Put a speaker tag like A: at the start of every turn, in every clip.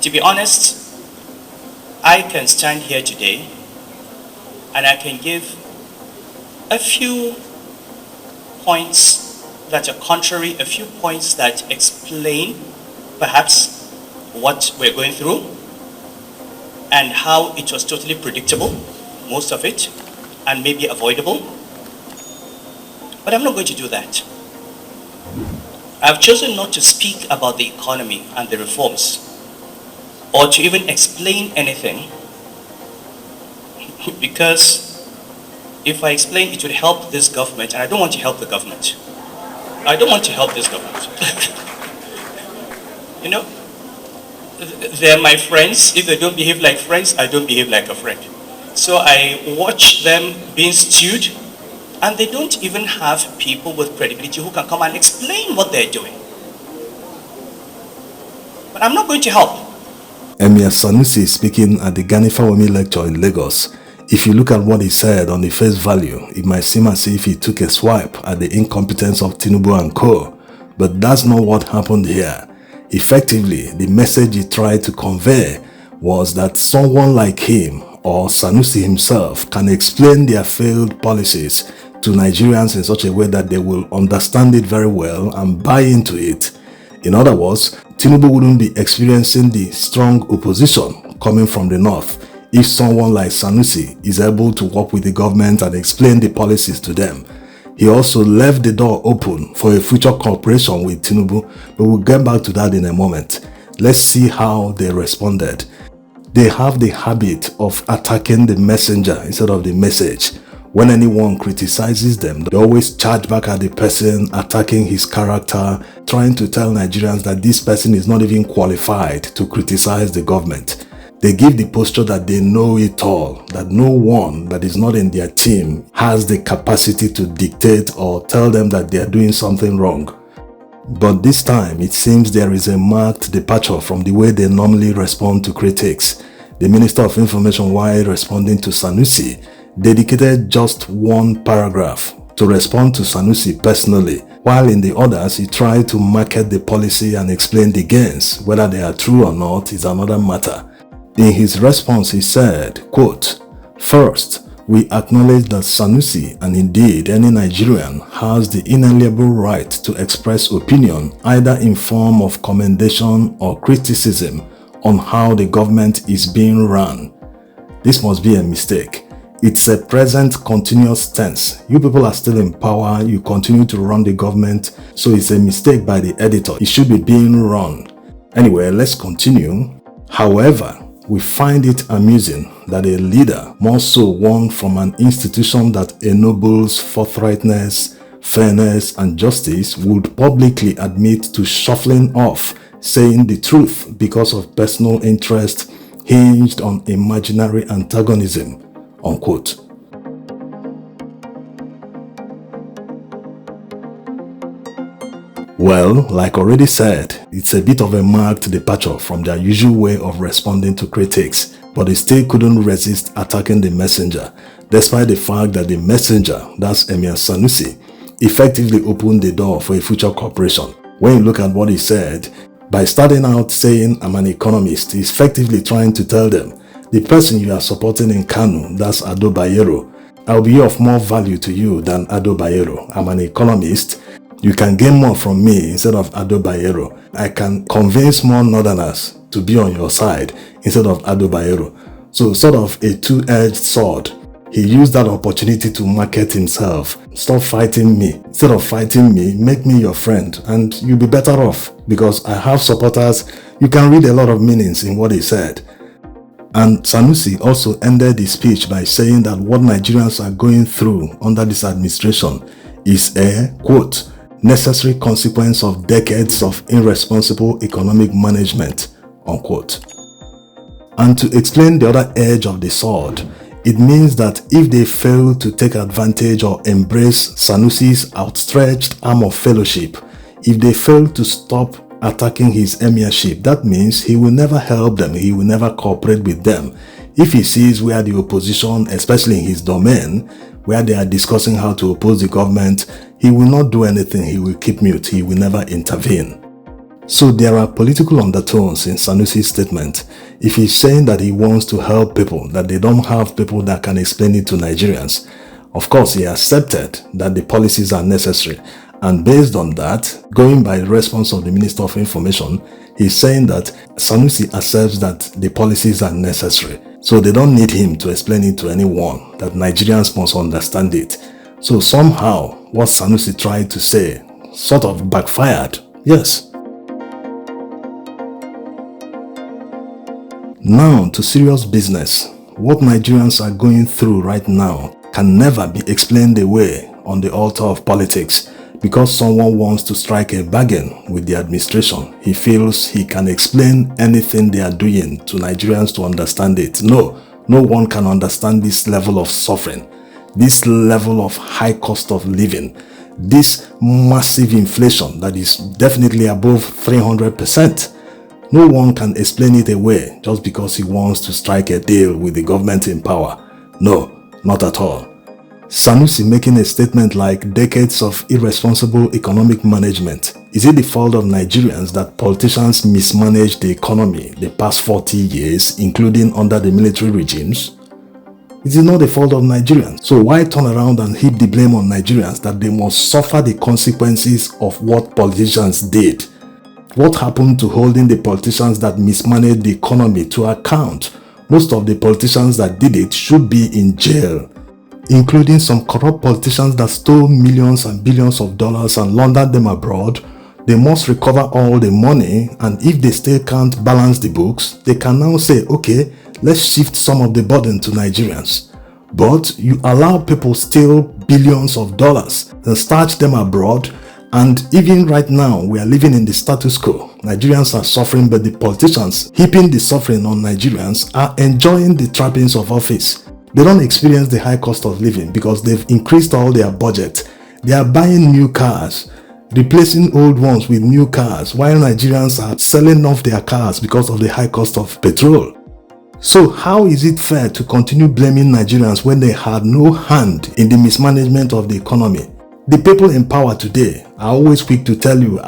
A: To be honest, I can stand here today and I can give a few points that are contrary, a few points that explain perhaps what we're going through and how it was totally predictable, most of it, and maybe avoidable. But I'm not going to do that. I've chosen not to speak about the economy and the reforms or to even explain anything because if I explain, it would help this government, and I don't want to help the government. I don't want to help this government. You know, they're my friends. If they don't behave like friends, I don't behave like a friend. So I watch them being stewed, and they don't even have people with credibility who can come and explain what they're doing. But I'm not going to help.
B: Emir Sanusi speaking at the Gani Fawemi lecture in Lagos. If you look at what he said on the face value, it might seem as if he took a swipe at the incompetence of Tinubu and co. But that's not what happened here. Effectively, the message he tried to convey was that someone like him or Sanusi himself can explain their failed policies to Nigerians in such a way that they will understand it very well and buy into it. In other words, Tinubu wouldn't be experiencing the strong opposition coming from the north if someone like Sanusi is able to work with the government and explain the policies to them. He also left the door open for a future cooperation with Tinubu, but we'll get back to that in a moment. Let's see how they responded. They have the habit of attacking the messenger instead of the message. When anyone criticizes them, they always charge back at the person, attacking his character, trying to tell Nigerians that this person is not even qualified to criticize the government. They give the posture that they know it all, that no one that is not in their team has the capacity to dictate or tell them that they are doing something wrong. But this time, it seems there is a marked departure from the way they normally respond to critics. The Minister of Information, while responding to Sanusi, dedicated just one paragraph to respond to Sanusi personally, while in the others he tried to market the policy and explain the gains. Whether they are true or not is another matter. In his response, he said, quote, "First, we acknowledge that Sanusi, and indeed any Nigerian, has the inalienable right to express opinion either in form of commendation or criticism on how the government is being run. This must be a mistake. It's a present continuous tense. You people are still in power, you continue to run the government, so it's a mistake by the editor. It should be being run. Anyway, let's continue. However, we find it amusing that a leader, more so one from an institution that ennobles forthrightness, fairness, and justice, would publicly admit to shuffling off, saying the truth because of personal interest hinged on imaginary antagonism." Unquote. Well, like already said, it's a bit of a marked departure from their usual way of responding to critics, but they still couldn't resist attacking the messenger, despite the fact that the messenger, that's Emir Sanusi, effectively opened the door for a future cooperation. When you look at what he said, by starting out saying I'm an economist, he's effectively trying to tell them, the person you are supporting in Kanu, that's Ado Bayero, I'll be of more value to you than Ado Bayero. I'm an economist. You can gain more from me instead of Ado Bayero. I can convince more northerners to be on your side instead of Ado Bayero. So sort of a two-edged sword. He used that opportunity to market himself. Stop fighting me. Instead of fighting me, make me your friend and you'll be better off because I have supporters. You can read a lot of meanings in what he said. And Sanusi also ended his speech by saying that what Nigerians are going through under this administration is a, quote, necessary consequence of decades of irresponsible economic management, unquote. And to explain the other edge of the sword, it means that if they fail to take advantage or embrace Sanusi's outstretched arm of fellowship, if they fail to stop attacking his emirship, that means he will never help them, he will never cooperate with them. If he sees where the opposition, especially in his domain, where they are discussing how to oppose the government, he will not do anything, he will keep mute, he will never intervene. So there are political undertones in Sanusi's statement. If he's saying that he wants to help people, that they don't have people that can explain it to Nigerians, of course he accepted that the policies are necessary. And based on that, going by the response of the Minister of Information, he's saying that Sanusi accepts that the policies are necessary. So they don't need him to explain it to anyone, that Nigerians must understand it. So somehow, what Sanusi tried to say sort of backfired. Yes. Now to serious business. What Nigerians are going through right now can never be explained away on the altar of politics. Because someone wants to strike a bargain with the administration, he feels he can explain anything they are doing to Nigerians to understand it. No one can understand this level of suffering, this level of high cost of living, this massive inflation that is definitely above 300%. No one can explain it away just because he wants to strike a deal with the government in power. No, not at all. Sanusi making a statement like decades of irresponsible economic management. Is it the fault of Nigerians that politicians mismanaged the economy the past 40 years, including under the military regimes? It is not the fault of Nigerians. So why turn around and heap the blame on Nigerians that they must suffer the consequences of what politicians did? What happened to holding the politicians that mismanaged the economy to account? Most of the politicians that did it should be in jail, including some corrupt politicians that stole millions and billions of dollars and laundered them abroad. They must recover all the money, and if they still can't balance the books, they can now say, okay, let's shift some of the burden to Nigerians. But you allow people steal billions of dollars and starch them abroad, and even right now we are living in the status quo. Nigerians are suffering, but the politicians heaping the suffering on Nigerians are enjoying the trappings of office. They don't experience the high cost of living because they've increased all their budget. They are buying new cars, replacing old ones with new cars, while Nigerians are selling off their cars because of the high cost of petrol. So how is it fair to continue blaming Nigerians when they had no hand in the mismanagement of the economy? The people in power today are always quick to tell you,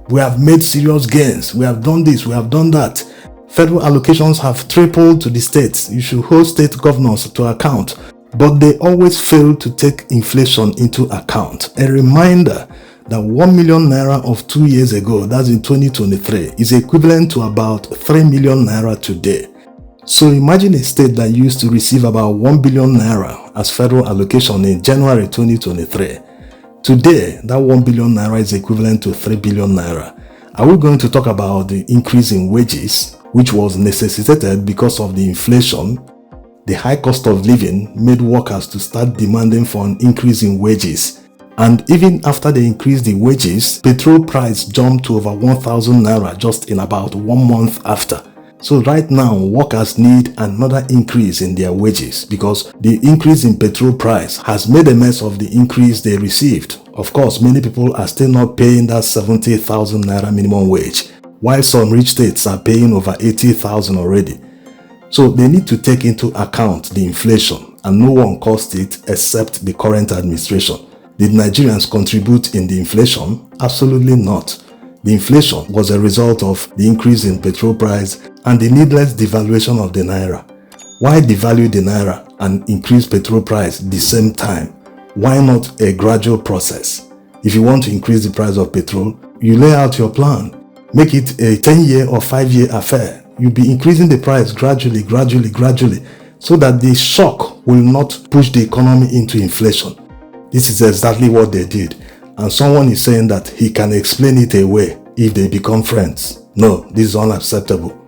B: we have made serious gains, we have done this, we have done that. Federal allocations have tripled to the states. You should hold state governors to account. But they always fail to take inflation into account. A reminder that 1 million naira of 2 years ago, that's in 2023, is equivalent to about 3 million naira today. So imagine a state that used to receive about 1 billion naira as federal allocation in January 2023. Today, that 1 billion naira is equivalent to 3 billion naira. Are we going to talk about the increase in wages, which was necessitated because of the inflation? The high cost of living made workers to start demanding for an increase in wages. And even after they increased the wages, petrol price jumped to over 1,000 naira just in about 1 month after. So right now, workers need another increase in their wages because the increase in petrol price has made a mess of the increase they received. Of course, many people are still not paying that 70,000 naira minimum wage, while some rich states are paying over 80,000 already. So they need to take into account the inflation, and no one caused it except the current administration. Did Nigerians contribute in the inflation? Absolutely not. The inflation was a result of the increase in petrol price and the needless devaluation of the naira. Why devalue the naira and increase petrol price at the same time? Why not a gradual process? If you want to increase the price of petrol, you lay out your plan. Make it a 10-year or 5-year affair. You'll be increasing the price gradually, so that the shock will not push the economy into inflation. This is exactly what they did. And someone is saying that he can explain it away if they become friends. No, this is unacceptable.